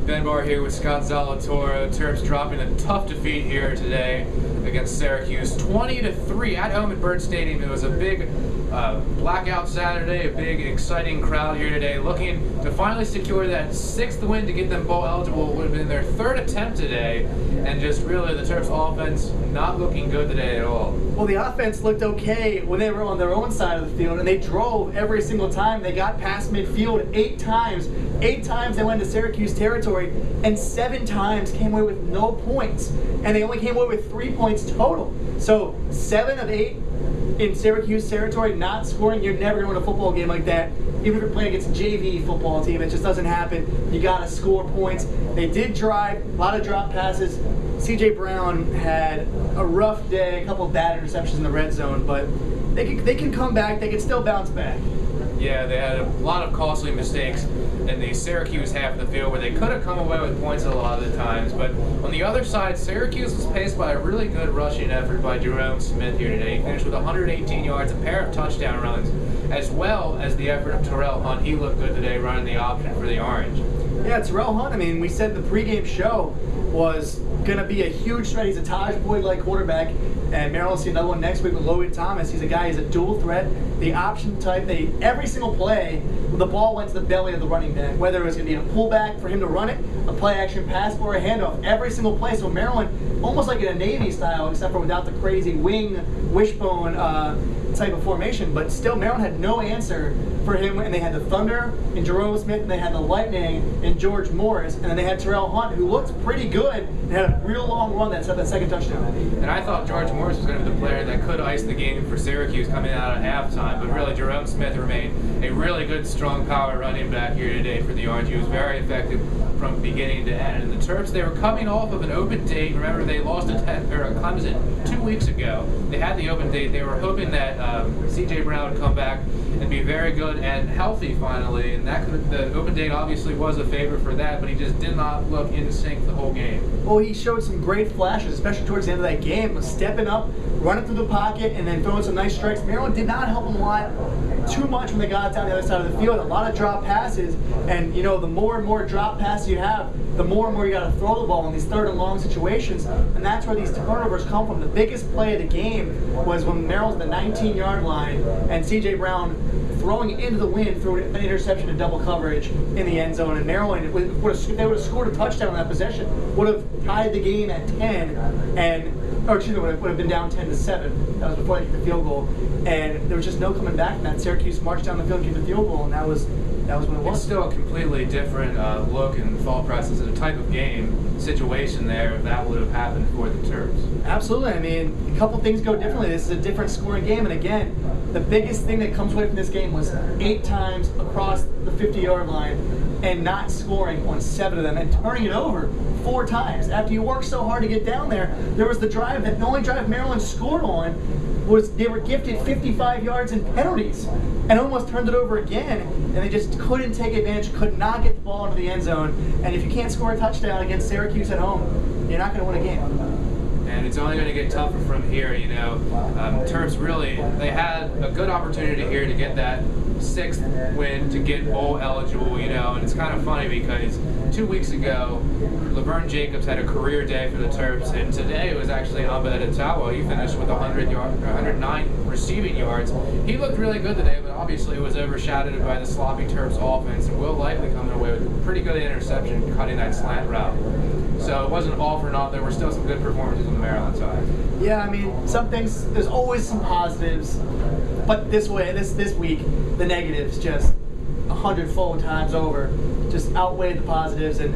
Ben Barr here with Scott Zolotorow. Terps dropping a tough defeat here today against Syracuse, 20-3 at home at Byrd Stadium. It was a big blackout Saturday, a big exciting crowd here today, looking to finally secure that 6th win to get them bowl eligible. It would have been their 3rd attempt today, and just really the Terps offense not looking good today at all. Well, the offense looked okay when they were on their own side of the field, and they drove every single time. They got past midfield 8 times. 8 times they went into Syracuse territory, and 7 times came away with no points. And they only came away with 3 points total. So 7 of 8 in Syracuse territory, not scoring. You're never going to win a football game like that. Even if you're playing against a JV football team, it just doesn't happen. You got to score points. They did drive, a lot of drop passes. CJ Brown had a rough day, a couple of bad interceptions in the red zone, but they can come back. They can still bounce back. Yeah, they had a lot of costly mistakes in the Syracuse half of the field where they could have come away with points a lot of the times. But on the other side, Syracuse was paced by a really good rushing effort by Jerome Smith here today. He finished with 118 yards, a pair of touchdown runs, as well as the effort of Terrell Hunt. He looked good today running the option for the Orange. Yeah, Terrell Hunt, I mean, we said the pregame show was going to be a huge threat. He's a Taj Boyd-like quarterback, and Maryland will see another one next week with Logan Thomas. He's a guy, he's a dual threat, the option type. Every single play, the ball went to the belly of the running back, whether it was going to be a pullback for him to run it, a play-action pass, or a handoff. Every single play. So Maryland, almost like in a Navy style, except for without the crazy wing, wishbone type of formation, but still Maryland had no answer for him, and they had the Thunder in Jerome Smith, and they had the Lightning in George Morris, and then they had Terrell Hunt, who looked pretty good and had a real long run that set that second touchdown. And I thought George Morris was going to be the player that could ice the game for Syracuse coming out at halftime, but really Jerome Smith remained a really good, strong power running back here today for the Orange. He was very effective from beginning to end. And the Terps, they were coming off of an open date. Remember, they lost to Clemson 2 weeks ago. They had the open date. They were hoping that CJ Brown would come back and be very good and healthy finally, and the open date obviously was a favor for that, but he just did not look in sync the whole game. Well, he showed some great flashes, especially towards the end of that game, stepping up, running through the pocket, and then throwing some nice strikes. Maryland did not help him a lot too much when they got down the other side of the field. A lot of drop passes, and you know, the more and more drop passes you have, the more and more you got to throw the ball in these 3rd and long situations, and that's where these turnovers come from. The biggest play of the game was when Maryland's at the 19-yard line, and CJ Brown throwing into the wind threw an interception in double coverage in the end zone, and Maryland, if they would have scored a touchdown on that possession, would have tied the game at 10, would have been down 10-7. That was before they hit the field goal, and there was just no coming back from that. Syracuse marched down the field and kicked the field goal, and that was when it was. It's still a completely different look and thought process and a type of game situation there if that would have happened for the Terps. Absolutely. I mean, a couple things go differently. This is a different scoring game, and again, the biggest thing that comes away from this game was 8 times across the 50-yard line and not scoring on 7 of them and turning it over 4 times. After you work so hard to get down there, there was the only drive Maryland scored on was they were gifted 55 yards in penalties and almost turned it over again, and they just couldn't take advantage, could not get the ball into the end zone. And if you can't score a touchdown against Syracuse at home, you're not going to win a game. And it's only going to get tougher from here, you know. Terps really, they had a good opportunity here to get that 6th win to get bowl eligible, you know, and it's kind of funny because 2 weeks ago, Laverne Jacobs had a career day for the Terps, and today it was actually Abed Atawa. He finished with 109 receiving yards. He looked really good today, but obviously it was overshadowed by the sloppy Terps offense, and will likely come away with a pretty good interception cutting that slant route. So it wasn't all for naught. There were still some good performances on the Maryland side. Yeah, I mean, some things, there's always some positives, but this week, the negatives just 100-fold times over just outweighed the positives, and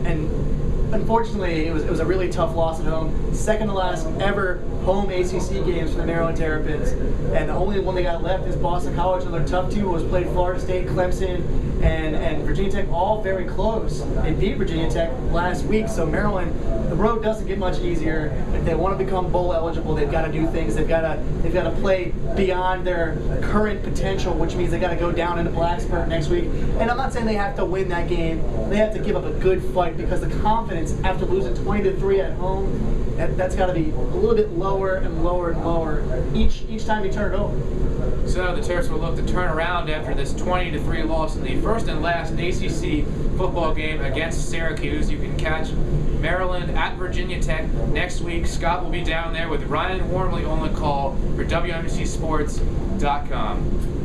unfortunately, it was a really tough loss at home. 2nd to last ever home ACC games for the Maryland Terrapins, and the only one they got left is Boston College. Another tough 2 was played Florida State, Clemson, and Virginia Tech, all very close. They beat Virginia Tech last week, so Maryland, the road doesn't get much easier. If they want to become bowl eligible, they've got to do things. They've got to play beyond their current potential, which means they've got to go down into Blacksburg next week. And I'm not saying they have to win that game. They have to give up a good fight because the confidence confidence after losing 20-3 at home. That's got to be a little bit lower and lower and lower each time you turn it over. So the Terps will look to turn around after this 20-3 loss in the first and last ACC football game against Syracuse. You can catch Maryland at Virginia Tech next week. Scott will be down there with Ryan Wormley on the call for WMUCsports.com.